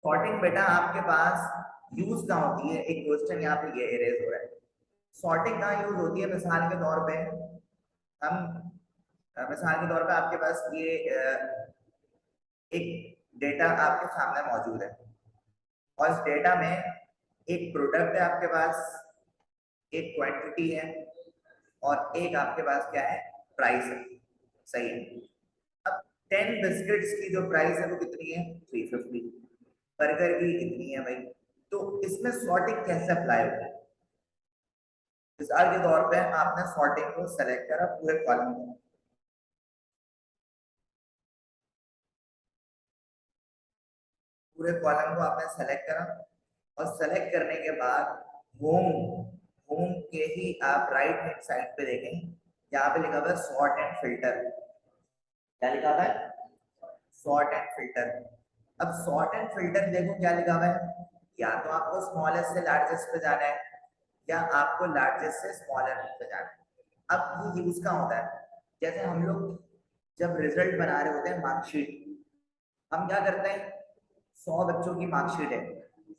Sorting बेटा आपके पास use कहाँ होती है? एक क्वेश्चन यहाँ पे ये इरेज हो रहा है। सॉर्टिंग कहाँ यूज होती है? मिसाल के तौर पे हम मिसाल के तौर पे आपके पास ये एक डेटा आपके सामने मौजूद है और इस डेटा में एक प्रोडक्ट है आपके पास, एक क्वांटिटी है और एक आपके पास क्या है? प्राइस है। सही है। अब 10 बिस्किट्स की जो प्राइस है वो कितनी है? 350। बर्गर की कितनी है भाई? तो इसमें सॉर्टिंग कैसे अप्लाई होगा? मिसाल के तौर पे आपने सॉर्टिंग को सेलेक्ट करा पूरे कॉलम को, पूरे कॉलम को आपने सेलेक्ट करा और सेलेक्ट करने के बाद होम होम के ही आप राइट हैंड साइड पे देखें, यहाँ पे लिखा हुआ है सॉर्ट एंड फिल्टर। क्या लिखा हुआ है? Sort and filter. अब सॉर्ट एंड फिल्टर देखो क्या लिखा हुआ है। या तो आपको स्मॉलेस्ट से लार्जेस्ट पे जाना है या आपको लार्जेस्ट से स्मॉलर पे जाना है। अब ये यूज का होता है, जैसे हम लोग जब रिजल्ट बना रहे होते हैं मार्कशीट, हम क्या करते हैं? 100 बच्चों की मार्कशीट है,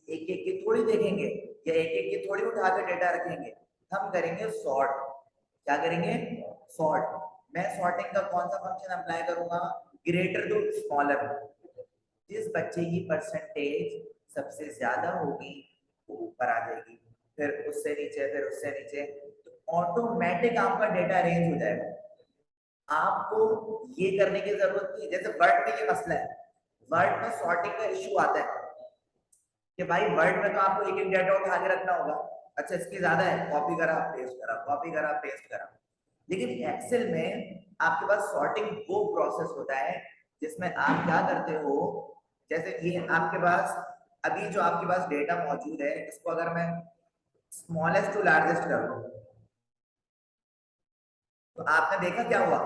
एक एक की थोड़ी देखेंगे या एक एक की थोड़ी उठा के डेटा रखेंगे। हम करेंगे सॉर्ट। क्या करेंगे? सॉर्ट। मैं सॉर्टिंग का कौन सा फंक्शन अप्लाई करूंगा? Greater to smaller. जिस बच्चे की परसेंटेज सबसे ज्यादा होगी वो ऊपर आ जाएगी, फिर उससे नीचे, फिर उससे नीचे, तो ऑटोमेटिक आपका डेटा अरेंज हो जाएगा। आपको ये करने की जरूरत नहीं है। जैसे वर्ड में ये मसला है, वर्ड में सॉर्टिंग का इश्यू आता है कि भाई वर्ड में तो आपको एक एक डेटा उठा के रखना होगा। अच्छा इसकी ज्यादा है, कॉपी करा पेस्ट करा, कॉपी करा पेस्ट करा। लेकिन एक्सेल में आपके पास सॉर्टिंग वो प्रोसेस होता है जिसमें आप क्या करते हो, जैसे ये आपके पास अभी जो आपके पास डेटा मौजूद है इसको अगर मैं स्मॉलेस्ट टू लार्जेस्ट कर दूं तो आपने देखा क्या हुआ?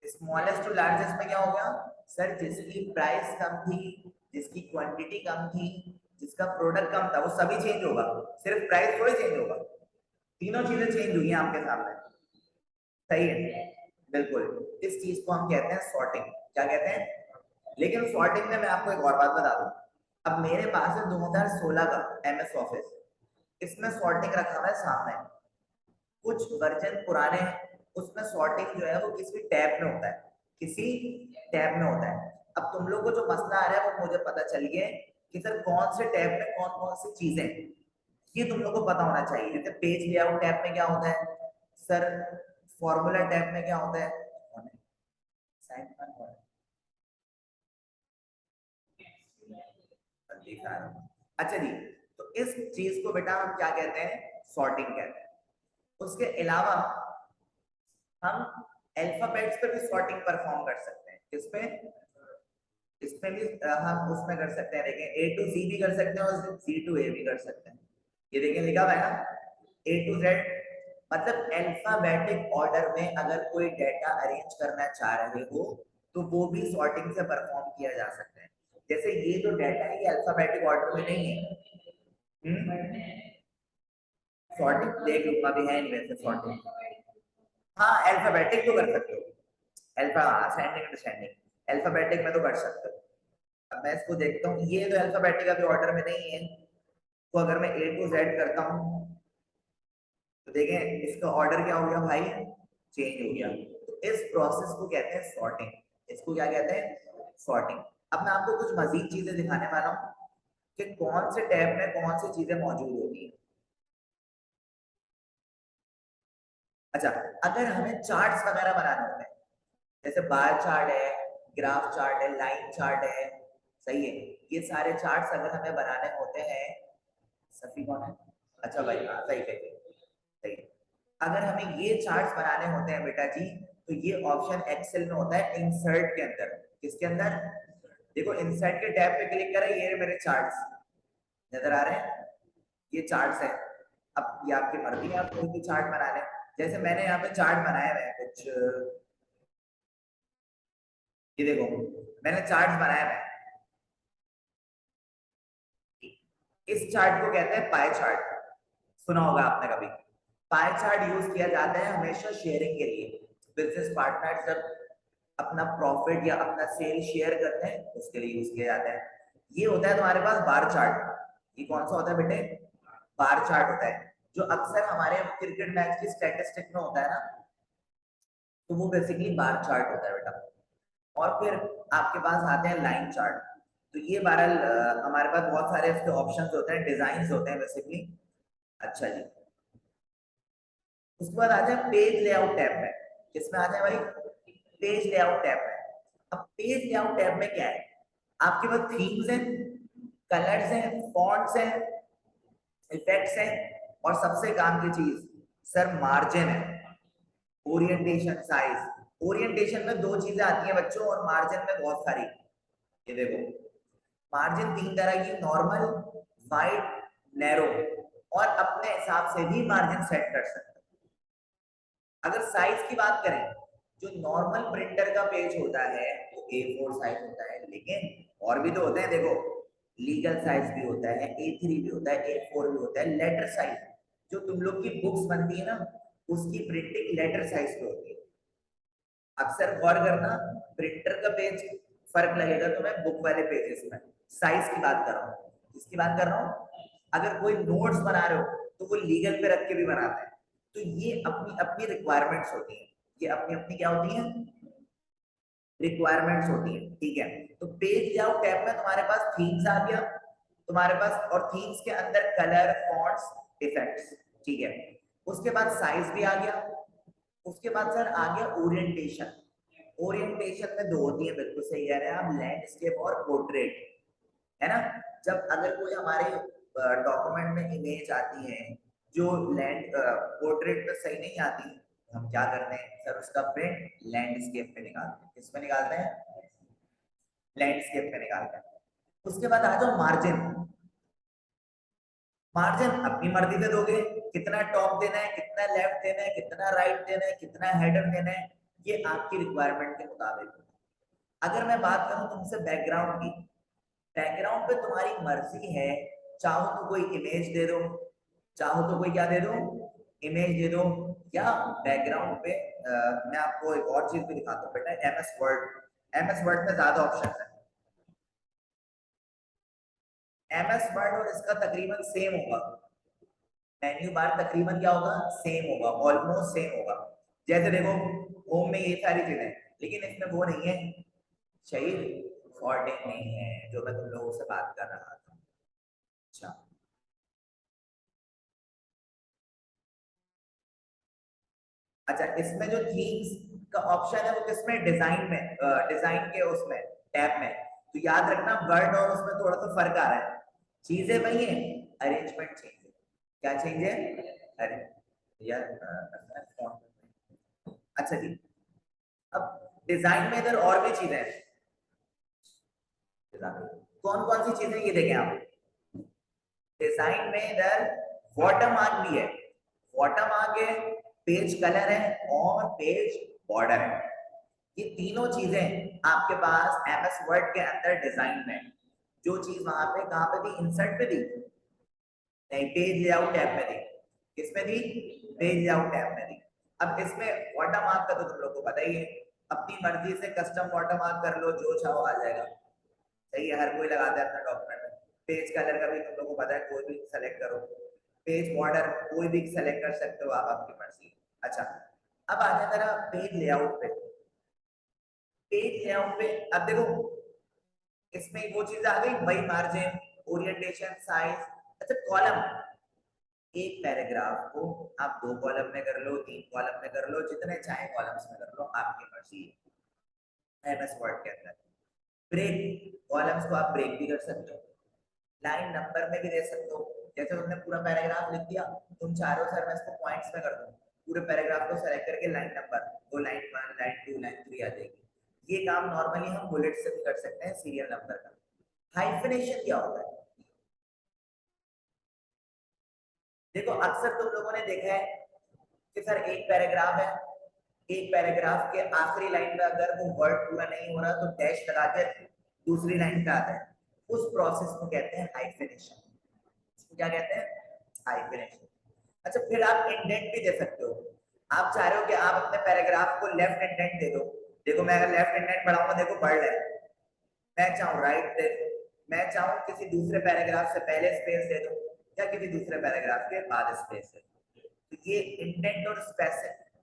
स्मॉलेस्ट टू लार्जेस्ट में क्या हो गया? सर जिसकी प्राइस कम थी, जिसकी क्वांटिटी कम थी, जिसका प्रोडक्ट कम था वो सभी चेंज होगा, सिर्फ प्राइस थोड़ी चेंज होगा। तीनों चीजें चेंज हुई हैं आपके सामने। सही है। बिल्कुल। इस चीज को हम कहते हैं सॉर्टिंग। क्या कहते हैं? लेकिन सॉर्टिंग में मैं आपको एक और बात बता दूं। अब मेरे पास है 2016 का एमएस ऑफिस, इसमें सॉर्टिंग रखा हुआ है सामने। कुछ वर्जन पुराने हैं, उसमें सॉर्टिंग जो है वो किसी टैब में होता है, किसी टैब में होता है। अब तुम लोग को जो मसला आ रहा है वो मुझे पता चल गया है कि सर कौन से टैब में कौन कौन सी चीजें, ये तुम लोग को पता होना चाहिए। जैसे पेज लेआउट टैब में क्या होता है सर, फॉर्मूला टैब में क्या होता है, अच्छा जी। तो इस चीज को बेटा हम क्या कहते हैं? सॉर्टिंग कहते हैं। उसके अलावा हम अल्फाबेट्स पे भी सॉर्टिंग परफॉर्म कर सकते हैं। किसपे? इसमें भी हम उसमें कर सकते हैं, देखें ए टू जी भी कर सकते हैं और सी टू ए भी कर सकते हैं। ये देखें लिखा हुआ है ना, ए टू जेड। मतलब अल्फाबेटिक ऑर्डर में अगर कोई डेटा अरेंज करना चाह रहे हो तो वो भी सॉर्टिंग से परफॉर्म किया जा सकता है। जैसे ये जो डेटा है ये अल्फाबेटिक ऑर्डर में नहीं है। सॉर्टिंग देख लूंगा भी है इनमें से सॉर्टिंग। हाँ अल्फाबेटिक तो कर सकते हो, अल्फा असेंडिंग डिसेंडिंग अल्फाबेटिक में तो कर सकते हो। अब मैं इसको देखता हूँ, ये तो अल्फाबेटिक अभी ऑर्डर में नहीं है, तो अगर मैं ए टू जेड करता हूँ तो देखें इसका ऑर्डर क्या हो गया भाई? चेंज हो गया। तो इस प्रोसेस को कहते हैं सॉर्टिंग। इसको क्या कहते हैं? सॉर्टिंग। अब मैं आपको कुछ मजीद चीजें दिखाने वाला हूँ कि कौन से टैब में कौन सी चीजें मौजूद होती है। अच्छा, अगर हमें चार्ट्स वगैरह बनाने होते हैं, जैसे बार चार्ट है, ग्राफ चार्ट है, लाइन चार्ट है, सही है, ये सारे चार्ट्स अगर हमें बनाने होते हैं, सफी कौन है? अच्छा भाई हाँ सही सही सही। अगर हमें ये चार्ट्स बनाने होते हैं बेटा जी, तो ये ऑप्शन एक्सेल में होता है इंसर्ट के अंदर। किसके अंदर? देखो इंसर्ट के टैब पे क्लिक करें, ये मेरे चार्ट्स नजर आ रहे हैं, ये चार्ट्स है। अब ये आपकी मर्जी है, आप कोई भी चार्ट बना लें। जैसे मैंने यहाँ पे चार्ट बनाया हुआ है कुछ, ये देखो मैंने चार्ट बनाया हुआ है। इस चार्ट को कहते हैं पाई चार्ट, सुना होगा आपने कभी। पाई चार्ट यूज किया जाता है हमेशा शेयरिंग के लिए। बिजनेस पार्टनर जब अपना प्रॉफिट या अपना सेल शेयर करते हैं उसके लिए यूज किया जाता है। ये होता है तुम्हारे पास बार चार्ट। ये कौन सा होता है बेटे? बार चार्ट होता है, जो अक्सर हमारे क्रिकेट मैच की स्टैटिस्टिक में होता है ना, तो वो बेसिकली बार चार्ट होता है बेटा। और फिर आपके पास आते हैं लाइन चार्ट। तो ये बहरहाल हमारे पास बहुत सारे इसके ऑप्शंस होते हैं, डिजाइन होते हैं बेसिकली। अच्छा जी, उसके बाद आ जाए पेज लेआउट टैब में। किसमें आ जाए भाई? पेज लेआउट टैब में। अब पेज लेआउट टैब में क्या है? आपके पास थीम्स हैं, कलर्स हैं, फॉन्ट्स हैं, इफेक्ट्स हैं, और सबसे काम की चीज सर मार्जिन है, ओरिएंटेशन, साइज। ओरिएंटेशन में दो चीजें आती हैं बच्चों, और मार्जिन में बहुत सारी। ये देखो, मार्जिन तीन तरह की, नॉर्मल, वाइड, नैरो, और अपने हिसाब से भी मार्जिन सेट कर सकते हैं। अगर साइज की बात करें, जो नॉर्मल प्रिंटर का पेज होता है वो A4 साइज होता है, लेकिन और भी तो होते हैं देखो, लीगल साइज भी होता है, A3 भी होता है, A4 भी होता है, लेटर साइज। जो तुम लोग की बुक्स बनती है ना, उसकी प्रिंटिंग लेटर साइज पे होती है। अक्सर गौर करना, प्रिंटर का पेज फर्क लगेगा तुम्हें बुक वाले पेजेस में। साइज की बात कर रहा हूँ, किसकी बात कर रहा हूँ? अगर कोई नोट्स बना रहे हो तो वो लीगल पे रख के भी बनाते हैं। तो ये अपनी अपनी रिक्वायरमेंट्स होती है, ये अपनी अपनी क्या होती है? रिक्वायरमेंट्स होती है, ठीक है। तो पेज लेआउट टैब में तुम्हारे पास थीम्स आ गया तुम्हारे पास, और थीम्स के अंदर कलर, फॉन्ट्स, इफेक्ट्स, ठीक है। उसके बाद साइज भी आ गया। उसके बाद सर आ गया ओरिएंटेशन। ओरिएंटेशन में दो होती है, बिल्कुल सही कह रहे हैं आप, लैंडस्केप और पोर्ट्रेट, है ना। जब अगर कोई हमारे डॉक्यूमेंट में इमेज आती है जो लैंड पोर्ट्रेट में सही नहीं आती, हम क्या करते हैं सर, उसका प्रिंट लैंडस्केप पे निकालते हैं। किस पे निकालते हैं? लैंडस्केप पे निकालते हैं। उसके बाद आ जाओ मार्जिन। मार्जिन अपनी मर्जी से दोगे, कितना टॉप देना है, कितना लेफ्ट देना है, कितना राइट देना है, कितना हेडर देना है, ये आपकी रिक्वायरमेंट के मुताबिक। अगर मैं बात करूं तुमसे बैकग्राउंड की, बैकग्राउंड पे तुम्हारी मर्जी है, चाहो तो कोई इमेज दे दो, चाहो तो कोई क्या दे दो, इमेज दे दो, या बैकग्राउंड पे मैं आपको एक और चीज भी दिखाता हूँ बेटा, एमएस वर्ड। एमएस वर्ड में ज्यादा ऑप्शन है। एमएस वर्ड और इसका तकरीबन सेम होगा, मेन्यू बार तकरीबन क्या होगा? सेम होगा, ऑलमोस्ट सेम होगा। जैसे देखो, होम में ये सारी चीजें, लेकिन इसमें वो नहीं है, शहीद फॉर्टिंग नहीं है, जो मैं तुम लोगों से बात कर रहा था। अच्छा, अच्छा, इसमें जो थीम्स का ऑप्शन है वो किसमें? डिजाइन में, डिजाइन के उसमें टैब में। तो याद रखना, वर्ड और उसमें थोड़ा सा फर्क आ रहा है, चीजें वही है, अरेंजमेंट चेंज है। क्या चेंज है? अरे यार, अच्छा जी। अब डिजाइन में इधर और भी चीजें हैं। कौन कौन सी चीजें, ये देखें आप, डिजाइन में इधर बॉटम मार्क भी है, बॉटम मार्क है, पेज कलर है, और पेज बॉर्डर है। ये तीनों चीजें आपके पास एमएस वर्ड के अंदर डिजाइन में। जो चीज वहां पे कहां पे थी? इंसर्ट पे थी? नहीं, पेज लेआउट टैब में थी। किसमें थी? पेज लेआउट टैब में थी। अब इसमें वाटर मार्क का तो तुम लोग को पता ही है, अपनी मर्जी से कस्टम वाटर मार्क कर लो, जो चाहो आ जाएगा। सही है, हर कोई लगाता है अपना डॉक्यूमेंट में। पेज कलर का भी तुम लोग को पता है, कोई भी सेलेक्ट करो। पेज बॉर्डर कोई भी सेलेक्ट कर सकते हो आप, आपकी मर्जी। अच्छा, अब आ जाए मेरा पेज लेआउट पे। पेज लेआउट पे अब देखो, इसमें वो चीज आ गई, वही मार्जिन, ओरिएंटेशन, साइज। अच्छा, कॉलम, एक पैराग्राफ को आप दो कॉलम में कर लो, तीन कॉलम में कर लो, जितने चाहे कॉलम्स में कर लो, आपकी मर्जी है एमएस वर्ड के अंदर। ब्रेक, कॉलम्स को आप ब्रेक भी कर सकते हो, लाइन नंबर में भी दे सकते हो। जैसे तुमने पूरा पैराग्राफ लिख दिया, तुम चाह रहे हो सर मैं इसको पॉइंट्स में कर दूं, पूरे पैराग्राफ को सेलेक्ट करके लाइन नंबर, तो लाइन 1, लाइन 2, लाइन 3 आ जाएगी। ये काम नॉर्मली हम बुलेट से भी कर सकते हैं, सीरियल नंबर का। हाइफिनेशन क्या होता है? देखो, अक्सर तुम लोगों ने देखा है कि सर एक पैराग्राफ है, एक पैराग्राफ के आखिरी लाइन में अगर वो वर्ड पूरा नहीं हो रहा तो डैश लगा के दूसरी लाइन पे आता है। उस प्रोसेस को कहते हैं हाइफिनेशन। क्या कहते हैं? हाइफिनेशन। अच्छा, फिर आप इंडेंट भी दे सकते हो। आप चाह रहे हो कि आप अपने पैराग्राफ को लेफ्ट इंडेंट दे दो, देखो मैं अगर लेफ्ट इंडेंट बढ़ाऊंगा, देखो बढ़ रहा है। मैं चाहूँ राइट दे दूं, मैं चाहूँ किसी दूसरे पैराग्राफ से पहले स्पेस दे दूं या किसी दूसरे पैराग्राफ के बाद स्पेस दे दूं। तो ये इंडेंट और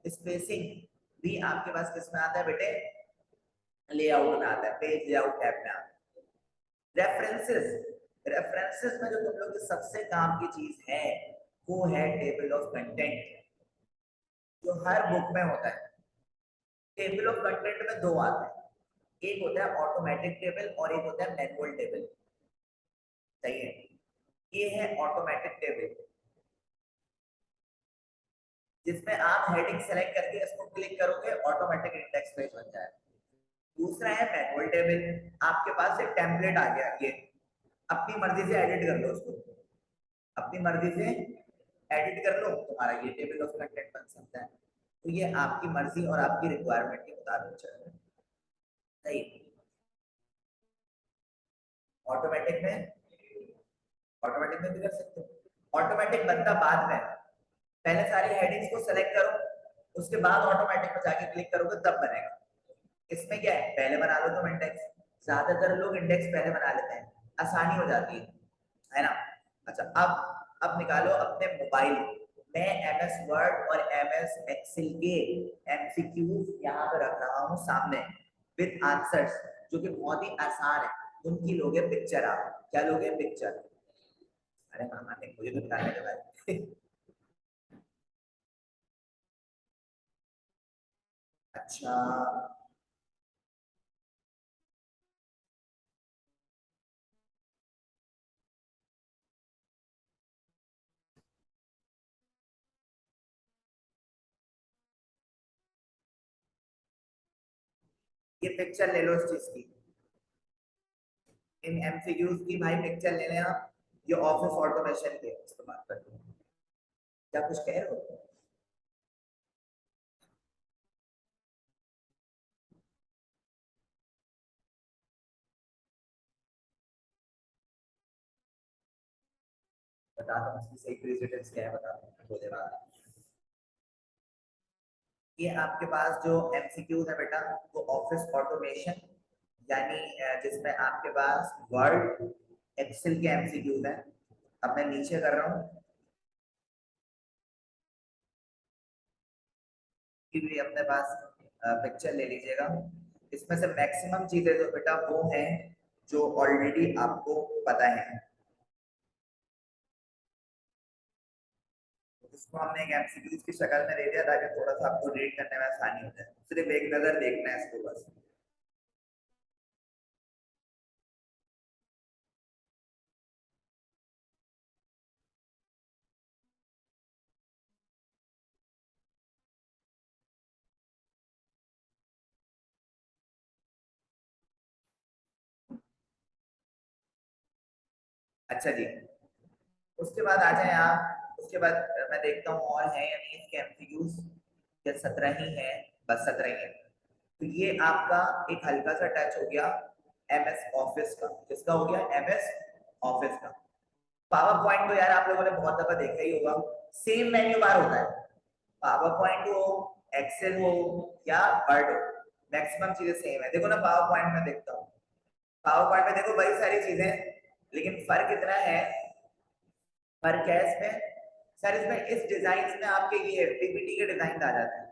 स्पेसिंग भी आपके पास किसमें आता है बेटे? लेआउट में आता है, पेज लेआउट टैब में आता है। रेफरेंसेस, रेफरेंसेस में जो तुम लोग की सबसे काम की चीज है वो है टेबल ऑफ कंटेंट, जो हर बुक में होता है। टेबल ऑफ कंटेंट में दो आते हैं, एक होता है ऑटोमेटिक टेबल और एक होता है मैनुअल टेबल। सही है, ये है ऑटोमेटिक टेबल, जिसमें आप हेडिंग सेलेक्ट करके इसको क्लिक करोगे ऑटोमेटिक इंडेक्स पेज बन जाएगा। दूसरा है मैनुअल टेबल, आपके पास एक टेम्पलेट आ गया, ये अपनी मर्जी से एडिट कर लो उसको, अपनी मर्जी से एडिट कर लो, तुम्हारा ये टेबल ऑफ कंटेंट बन सकता है। तो ये आपकी मर्जी और आपकी रिक्वायरमेंट के मुताबिक चलेगा। सही, ऑटोमेटिक में, ऑटोमेटिक में भी कर सकते हो। ऑटोमेटिक बनता बाद में, पहले सारी हेडिंग्स को सेलेक्ट करो, उसके बाद ऑटोमेटिक में जाके क्लिक करोगे तब बनेगा। इसमें क्या है, पहले बना लो तुम इंडेक्स, ज्यादातर लोग इंडेक्स पहले बना लेते हैं, आसानी हो जाती है ना। अच्छा, अब निकालो अपने मोबाइल में एमएस वर्ड और एमएस एक्सेल के एमसीक्यूज यहाँ पे रख रहा हूँ सामने विद आंसर्स, जो कि बहुत ही आसान है। उनकी लोगे पिक्चर, आप क्या लोगे? पिक्चर। अरे हाँ हाँ, मुझे तो निकालने के बाद अच्छा, ये पिक्चर ले लो इस चीज की, इन एमसीक्यूज की भाई पिक्चर ले लें आप। ये ऑफिस ऑटोमेशन के इस्तेमाल करते हैं। क्या कुछ कह रहे हो? बता दो इसकी सही प्रेसिडेंस क्या है, बता दो बोले बाद। ये आपके पास जो एमसीक्यूज है बेटा, वो ऑफिस ऑटोमेशन, यानी जिसमें आपके पास वर्ड एक्सेल के एमसीक्यूज हैं। अब मैं नीचे कर रहा हूँ कि भी अपने पास पिक्चर ले लीजिएगा। इसमें से मैक्सिमम चीजें जो बेटा वो हैं जो ऑलरेडी आपको पता है। इसको हमने एक एमसीक्यूज की शक्ल में दे दिया ताकि थोड़ा सा आपको रीड करने में आसानी हो जाए, सिर्फ एक नजर देखना है इसको बस। अच्छा जी, उसके बाद आ जाए आप, उसके बाद मैं देखता हूँ और है या नहीं इसके एमसीक्यूज, या 17 ही है? बस 17 ही है। तो ये आपका एक हल्का सा टच हो गया एमएस ऑफिस का। किसका हो गया? एमएस ऑफिस का। पावर पॉइंट तो यार आप लोगों ने बहुत दफा देखा ही होगा, सेम मेन्यू बार होता है। पावर पॉइंट हो, एक्सेल हो या वर्ड हो, मैक्सिमम चीजें सेम है। देखो ना, पावर पॉइंट में देखता हूँ, पावर पॉइंट में देखो वही सारी चीजें, लेकिन फर्क इतना है, फर्क है इसमें सर, इसमें इस डिजाइन में आपके ये पीपीटी के डिजाइन आ जाते हैं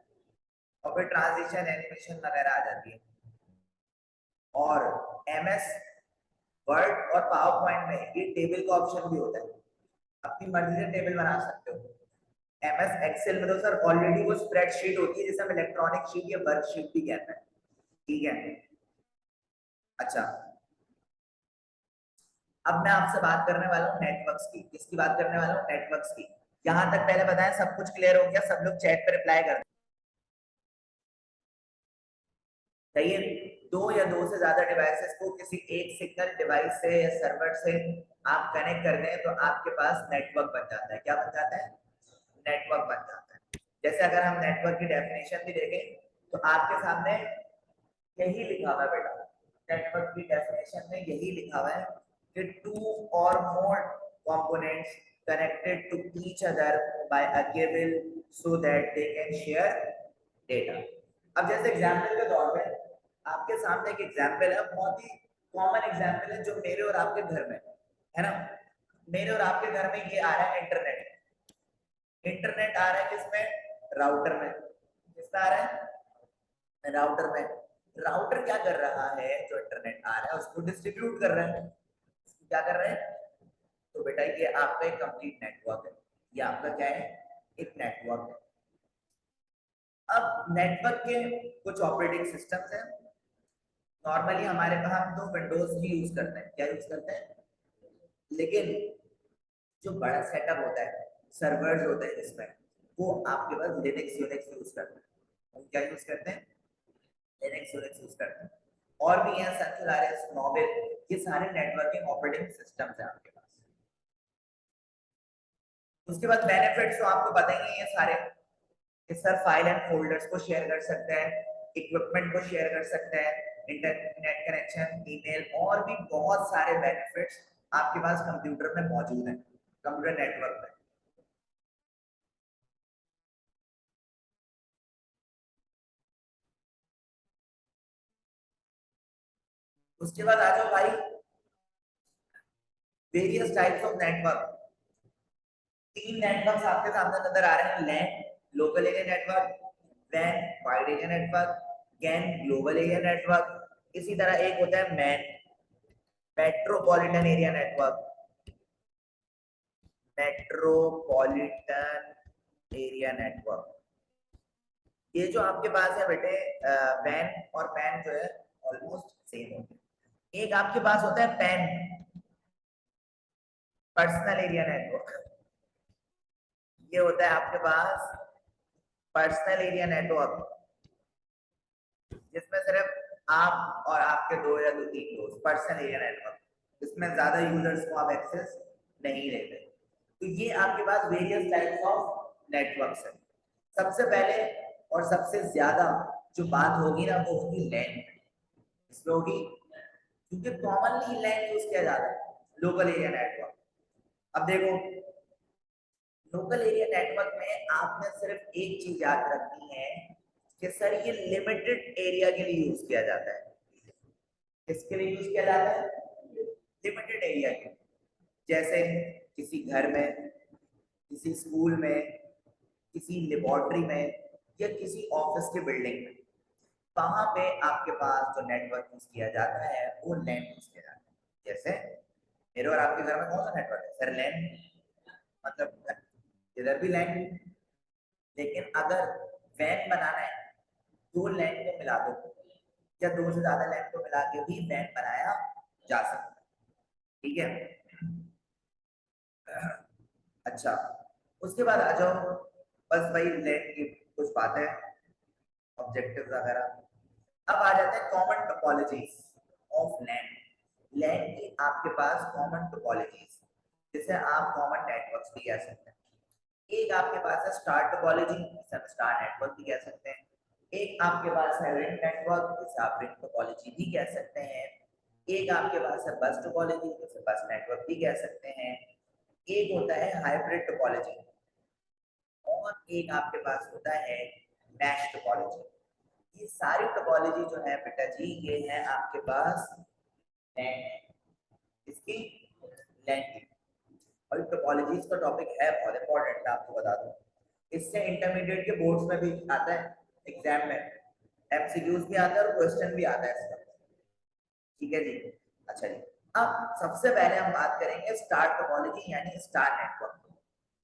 और फिर ट्रांजिशन एनिमेशन वगैरह आ जाती है। और एमएस वर्ड और पावर पॉइंट में ये टेबल का ऑप्शन भी होता है, अपनी मर्जी से टेबल बना सकते हो। एमएस एक्सेल में तो सर ऑलरेडी वो स्प्रेडशीट होती है, जिसे हम इलेक्ट्रॉनिक शीट या वर्कशीट भी कहते हैं। ठीक है, अच्छा, अब मैं आपसे बात करने वाला हूँ नेटवर्क्स की। किसकी बात करने वाला हूँ? नेटवर्क्स की। यहाँ तक पहले बताएं, सब कुछ क्लियर हो गया? सब लोग चैट पे रिप्लाई कर चाहिए। दो या दो से ज्यादा डिवाइसेस को किसी एक सिंगल डिवाइस से या सर्वर से आप कनेक्ट कर दें तो आपके पास नेटवर्क बन जाता है। क्या बन जाता है? नेटवर्क बन जाता है। जैसे अगर हम नेटवर्क की डेफिनेशन भी देखें तो आपके सामने यही लिखा हुआ है बेटा, नेटवर्क की डेफिनेशन में यही लिखा हुआ है कि टू और more components connected to each other by a cable so that they can share data। अब जैसे एग्जाम्पल के तौर पे आपके सामने एक एग्जाम्पल है, बहुत ही कॉमन एग्जाम्पल है जो मेरे और आपके घर में है ना। मेरे और आपके घर में ये आ रहा है इंटरनेट। इंटरनेट आ रहा है किसमें? राउटर में। किसमें आ रहा है? राउटर में। राउटर क्या कर रहा है? जो इंटरनेट आ रहा है उसको डिस्ट्रीब्यूट कर रहा है। क्या कर रहे हैं? तो बेटा ये आपका एक कंप्लीट नेटवर्क है। ये आपका क्या है? एक नेटवर्क है। अब नेटवर्क के कुछ ऑपरेटिंग सिस्टम्स हैं। नॉर्मली हमारे पास हम तो विंडोज ही यूज करते हैं। क्या यूज करते हैं? लेकिन जो बड़ा सेटअप होता है, सर्वर्स होते हैं इसमें, वो आपके पास लिनक्स यूनिक्स यूज करते हैं। हम क्या यूज करते हैं? लिनक्स यूनिक्स यूज करते हैं। और भी हैं सन सोलारिस, नोबिल, ये सारे नेटवर्किंग ऑपरेटिंग सिस्टम्स हैं आपके पास। उसके बाद बेनिफिट्स तो आपको पता ही है ये सारे, कि सर फाइल एंड फोल्डर्स को शेयर कर सकते हैं, इक्विपमेंट को शेयर कर सकते हैं, इंटरनेट कनेक्शन, ईमेल, और भी बहुत सारे बेनिफिट्स आपके पास कंप्यूटर में मौजूद हैं, कंप्यूटर नेटवर्क में। उसके बाद आ जाओ भाई, वेरियस टाइप्स ऑफ नेटवर्क। तीन नेटवर्क्स आपके सामने नजर आ रहे हैं। लैन, लोकल एरिया नेटवर्क, वैन, wide area network, GAN, global area network. इसी तरह एक होता है MAN, metropolitan area network. Metropolitan area network. ये जो आपके पास है बेटे, वैन और पैन जो है ऑलमोस्ट सेम होते हैं। एक आपके पास होता है पैन, पर्सनल एरिया नेटवर्क। ये होता है आपके पास पर्सनल एरिया नेटवर्क, जिसमें सिर्फ आप और आपके दो या दो तीन दोस्त। पर्सनल एरिया नेटवर्क, जिसमें ज्यादा यूजर्स को आप एक्सेस नहीं देते। तो ये आपके पास वेरियस टाइप्स ऑफ नेटवर्क्स है। सबसे पहले और सबसे ज्यादा जो बात होगी ना, वो होगी लैन। इसमें होगी, क्योंकि कॉमनली लैन यूज किया जाता है, लोकल एरिया नेटवर्क। अब देखो, लोकल एरिया नेटवर्क में आपने सिर्फ एक चीज याद रखनी है, कि सर ये लिमिटेड एरिया के लिए यूज किया जाता है। किसके लिए यूज किया जाता है? लिमिटेड एरिया के। जैसे किसी घर में, किसी स्कूल में, किसी लेबोरेटरी में, या किसी ऑफिस के बिल्डिंग में, वहां पे आपके पास जो नेटवर्क यूज किया जाता है वो लैन यूज किया जाता है। जैसे मेरे और आपके घर में कौन सा नेटवर्क है? सर लैन, मतलब इधर भी लैन। लेकिन अगर वैन बनाना है, दो लैन को मिला दो, या दो से ज्यादा लैन को मिला के भी वैन बनाया जा सकता है। ठीक है। अच्छा, उसके बाद आ जाओ, बस वही लैन की कुछ बातें, ऑब्जेक्टिव्स वगैरह। अब आ जाते हैं कॉमन टोपोलॉजीज ऑफ लैन। लैन की आपके पास कॉमन टोपोलॉजीज, जिसे आप कॉमन नेटवर्क्स भी कह सकते हैं। एक आपके पास है स्टार टोपोलॉजी, जिसे हम स्टार नेटवर्क भी कह सकते हैं। एक आपके पास है रिंग नेटवर्क, जिसे आप रिंग टोपोलॉजी भी कह सकते हैं। एक आपके पास है बस टोपोलॉजी, जिसे बस नेटवर्क भी कह सकते हैं। एक होता है हाइब्रिड टोपोलॉजी, और एक आपके पास होता है मैश टोपोलॉजी। ये सारी टोपोलॉजी जो है बेटा जी, ये है आपके पास लैन, इसकी लैन की। और टोपोलॉजीज का टॉपिक है बहुत इंपॉर्टेंट, मैं आपको बता दूं। इससे इंटरमीडिएट के बोर्ड्स में भी आता है, एग्जाम में एमसीक्यूज भी आता है और क्वेश्चन भी आता है इसका। ठीक है जी। अच्छा जी, अब सबसे पहले हम बात करेंगे स्टार टोपोलॉजी यानी स्टार नेटवर्क।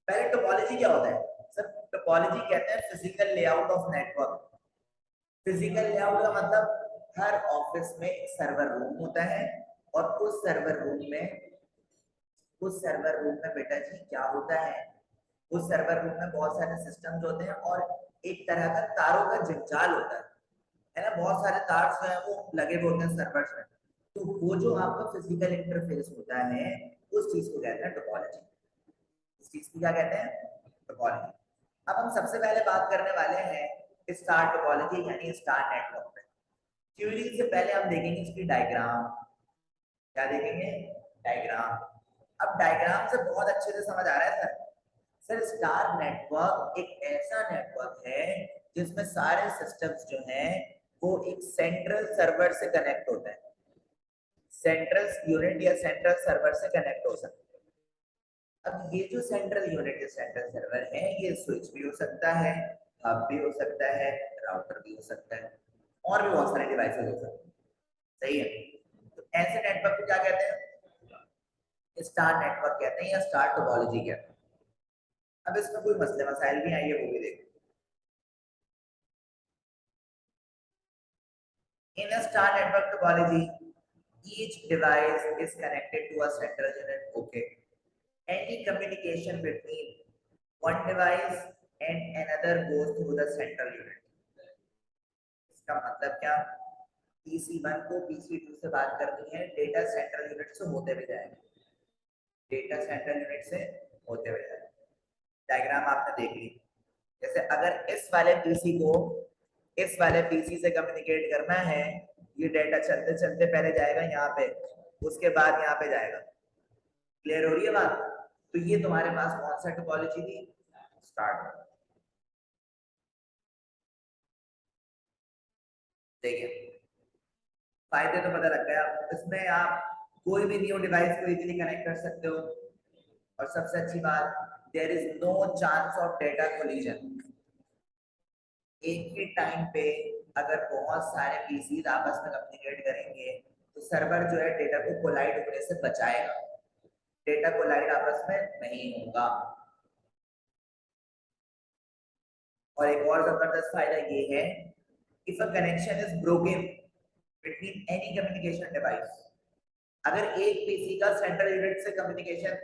पहले टोपोलॉजी क्या होता है? सर टोपोलॉजी कहते हैं physical layout of network. Physical layout का मतलब हर ऑफिस में एक सर्वर रूम होता है, और उस सर्वर रूम में बेटा जी क्या होता है? उस सर्वर रूम में बहुत सारे सिस्टम्स होते हैं, और एक तरह का तारों का जंजाल होता है ना। बहुत सारे तार जो है वो लगे हुए होते हैं सर्वर्स में। तो वो जो आपका फिजिकल इंटरफेस होता है, उस चीज को कहते हैं टोपोलॉजी। इस चीज को क्या कहते हैं? टोपोलॉजी। अब हम सबसे पहले बात करने वाले हैं स्टार टोपोलॉजी यानी स्टार नेटवर्क में। थ्योरी से पहले हम देखेंगे इसकी डायग्राम। क्या देखेंगे? डायग्राम। अब डायग्राम से बहुत अच्छे से समझ आ रहा है सर? सर स्टार नेटवर्क एक ऐसा नेटवर्क है जिसमें सारे सिस्टम्स जो हैं वो एक सेंट्रल सर्वर से कनेक्ट होता है, सेंट्रल यूनिट या सेंट्रल सर्वर से कनेक्ट हो सकता है। अब ये जो सेंट्रल यूनिट या सेंट्रल सर्वर है, ये स्विच भी हो सकता है, हब भी हो सकता है, राउटर भी हो सकता है, और भी बहुत सारे डिवाइसेस हो सकते हैं। सही है। तो ऐसे नेटवर्क को क्या कहते हैं? स्टार नेटवर्क कहते हैं या स्टार टोपोलॉजी कहते हैं। अब इसमें कोई मसले मसाइल भी आएंगे, वो भी देखो। In a star network topology, each device is connected to a central unit. Okay. Any communication between one device and another goes through the central unit. इसका मतलब क्या? PC1 को PC2 से बात करनी है, डेटा सेंट्रल यूनिट से होते हुए जाएगा, डेटा सेंट्रल यूनिट से होते हुए जाएगा। डायग्राम आपने देख ली। जैसे अगर इस वाले पीसी को इस वाले पीसी से कम्युनिकेट करना है, ये डेटा चलते चलते पहले जाएगा यहाँ पे, उसके बाद यहाँ पे जाएगा। क्लियर हो रही है बात? तो ये तुम्हारे पास कौन सा टोपोलॉजी थी? स्टार्ट। देखिए फायदे तो पता लग गया। इसमें आप कोई भी न्यू डिवाइस को इजीली कनेक्ट कर सकते हो, और सबसे अच्छी बात, there is no chance of data collision. एक ही टाइम पे अगर बहुत सारे पीसी आपस में कम्युनिकेट करेंगे तो सर्वर जो है डेटा को कोलाइड होने से बचाएगा, डेटा कोलाइड आपस में नहीं होगा। और एक और जबरदस्त फायदा ये है, if a connection is broken between any communication device, अगर एक पीसी का सेंट्रल यूनिट से कम्युनिकेशन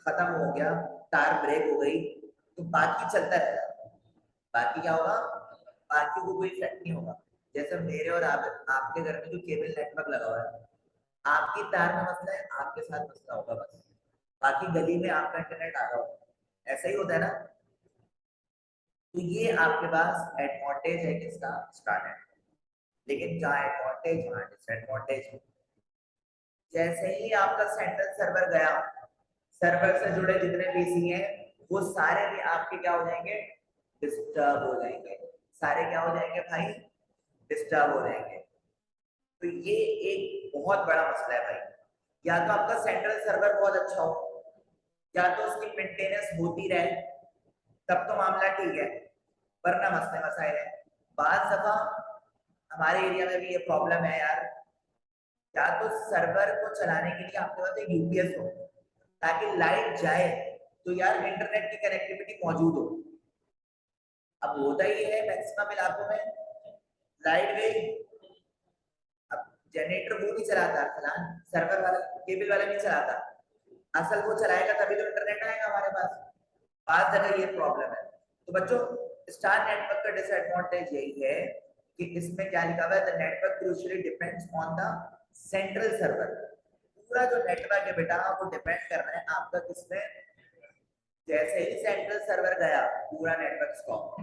खत्म हो गया, तार ब्रेक हो गई, तो बाकी चलता रहेगा। बाकी क्या होगा? बाकी को कोई इफेक्ट नहीं होगा। जैसे मेरे और आपके घर में जो केबल नेटवर्क लगा हुआ है, आपकी तार में मसला है, आपके साथ मसला होगा बस, बाकी गली में आपका इंटरनेट आ रहा होगा। ऐसा ही होता है ना? तो ये आपके पास एडवांटेज है किसका? Star network. लेकिन जहाँ एडवांटेज वहाँ डिसएडवांटेज है। जैसे ही आपका सेंट्रल सर्वर गया, सर्वर से जुड़े जितने पीसी हैं वो सारे भी आपके क्या हो जाएंगे? डिस्टर्ब हो जाएंगे। सारे क्या हो जाएंगे भाई? डिस्टर्ब हो जाएंगे। तो ये एक बहुत बड़ा मसला है भाई। या तो आपका सेंट्रल सर्वर बहुत अच्छा हो, या तो उसकी मेंटेनेंस होती रहे, तब तो मामला ठीक है, वरना मसले मसाइल है। बात दफा हमारे एरिया में भी ये प्रॉब्लम है यार, या तो सर्वर को चलाने के लिए आपके पास एक यूपीएस हो, ताकि लाइट जाए तो यार इंटरनेट की कनेक्टिविटी मौजूद हो। अब होता ही है मैक्सिमम इलाकों में लाइट गई, अब जनरेटर वो नहीं चलाता, फिलहाल सर्वर वाला केबल वाला नहीं चलाता, असल वो चलाएगा तभी तो इंटरनेट आएगा हमारे पास। पास जगह ये प्रॉब्लम है। तो बच्चों, स्टार नेटवर्क का डिसएडवांटेज यही है कि इसमें क्या लिखा हुआ है? The network crucially depends on the central server. पूरा जो नेटवर्क है बेटा वो डिपेंड कर रहा है आपका किसमें? जैसे ही सेंट्रल सर्वर गया पूरा नेटवर्क स्टॉप।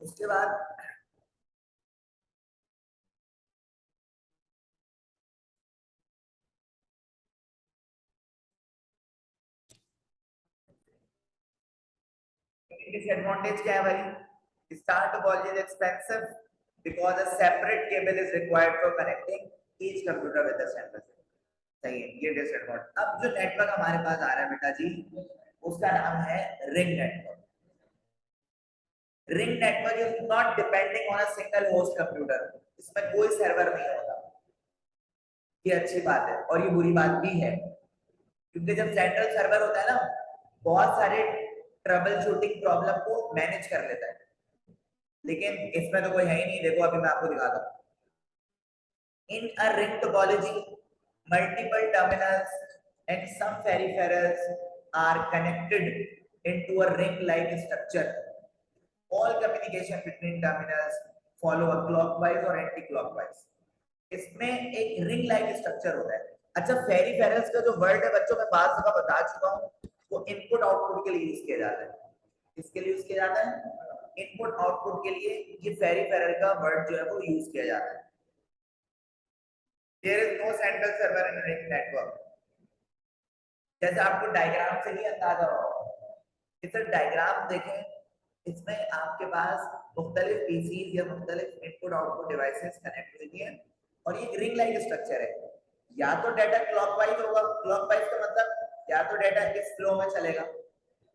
उसके बाद डिसएडवांटेज क्या है भाई? Star topology is expensive because a separate cable is required for connecting each computer with the central. सही है, ये डिसएडवांटेज। अब जो नेटवर्क हमारे पास आ रहा है बेटा जी, उसका नाम है ring network. Ring network is not depending on a single host computer. इसमें कोई सर्वर नहीं होता। ये अच्छी बात है और ये बुरी बात भी है, क्योंकि जब सेंट्रल सर्वर होता है ना, बहुत सारे ट्रबल शूटिंग प्रॉब्लम को मैनेज कर लेता है, लेकिन इसमें तो कोई है ही नहीं। देखो अभी मैं आपको दिखाता हूँ। In a ring topology, multiple terminals and some peripherals are connected into a ring-like structure. All communication between terminals follow a clockwise or anti-clockwise. इसमें एक रिंग लाइक स्ट्रक्चर होता है। अच्छा, पेरिफेरल्स का जो वर्ड है बच्चों, मैं बात जगह बता चुका हूँ, वो इनपुट आउटपुट के लिए यूज किया जाता है। किसके लिए यूज किया जाता है? इनपुट आउटपुट के लिए ये पेरिफेरल का वर्ड जो है वो यूज किया जाता है। There is no central server in ring network. जैसे आपको डायग्राम से ही अंदाजा होगा, इधर डायग्राम देखें, इसमें आपके पास मुख्तलिफ पीसीज या मुख्तलिफ इनपुट आउटपुट डिवाइसेस कनेक्ट हुई हैं और ये रिंग लाइक स्ट्रक्चर है। या तो डाटा क्लॉकवाइज होगा, क्लॉकवाइज का मतलब या तो डाटा इस फ्लो में चलेगा,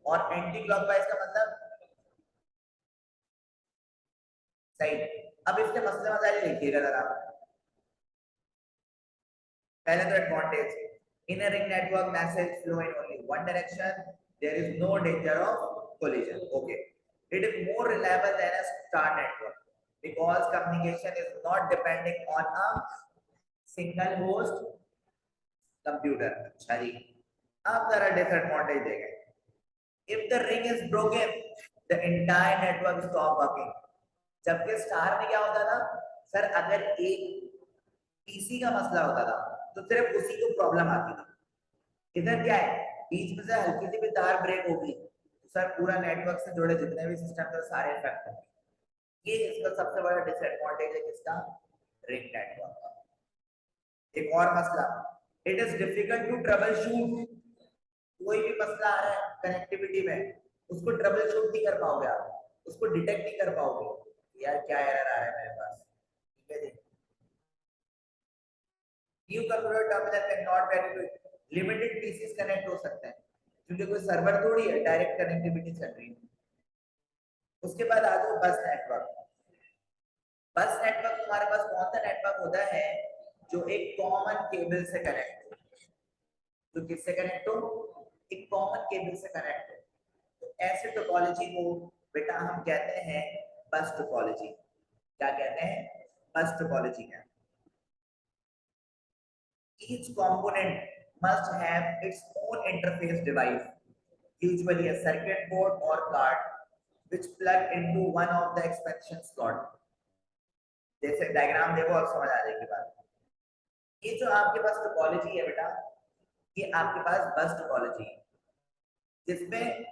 और एंटी क्लॉकवाइज का मतलब सही। अब इसके मसले मसाइल देखिएगा जरा। पहले तो advantage, in a ring network message flow in only one direction, there is no danger of collision. Okay, it is more reliable than a star network because communication is not depending on a single host computer। अच्छा जी, अब जरा disadvantage देखें। If the ring is broken, the entire network stop working। जबकि star में क्या होता था sir, अगर एक पीसी का मसला होता था तो सिर्फ उसी को प्रॉब्लम आती थी। इधर क्या है, बीच में से हल्की सी भी तार ब्रेक होगी तो सर पूरा नेटवर्क से जुड़े जितने भी सिस्टम थे सारे इफेक्ट होंगे। ये इसका सबसे बड़ा डिसएडवांटेज है किसका, रिंग नेटवर्क का। एक और मसला, it is difficult to troubleshoot. कोई भी मसला आ रहा है कनेक्टिविटी में, उसको ट्रबल शूट नहीं कर पाओगे आप, उसको डिटेक्ट नहीं कर पाओगे यार क्या एरर आ रहा है मेरे पास। ठीक है जी, new computer terminal can not very limited PCs connect हो सकते हैं क्योंकि कोई सर्वर थोड़ी है, डायरेक्ट कनेक्टिविटी चल रही है। उसके बाद आ जाओ बस नेटवर्क। बस नेटवर्क तुम्हारे पास कौन सा नेटवर्क होता है जो एक कॉमन केबल से कनेक्ट हो। तो किससे कनेक्ट हो, एक कॉमन केबल से कनेक्ट हो। तो ऐसे टोपोलॉजी को बेटा हम कहते हैं बस टोपोलॉजी। क्या कहते हैं, बस टोपोलॉजी का। Each component must have its own interface device, usually a circuit board or card, which plug into one of the expansion slot। जैसे डायग्राम देखो और समझ आ जाएगी बात। ये जो आपके पास टोपोलॉजी है बेटा, ये आपके पास बस टोपोलॉजी है जिसमें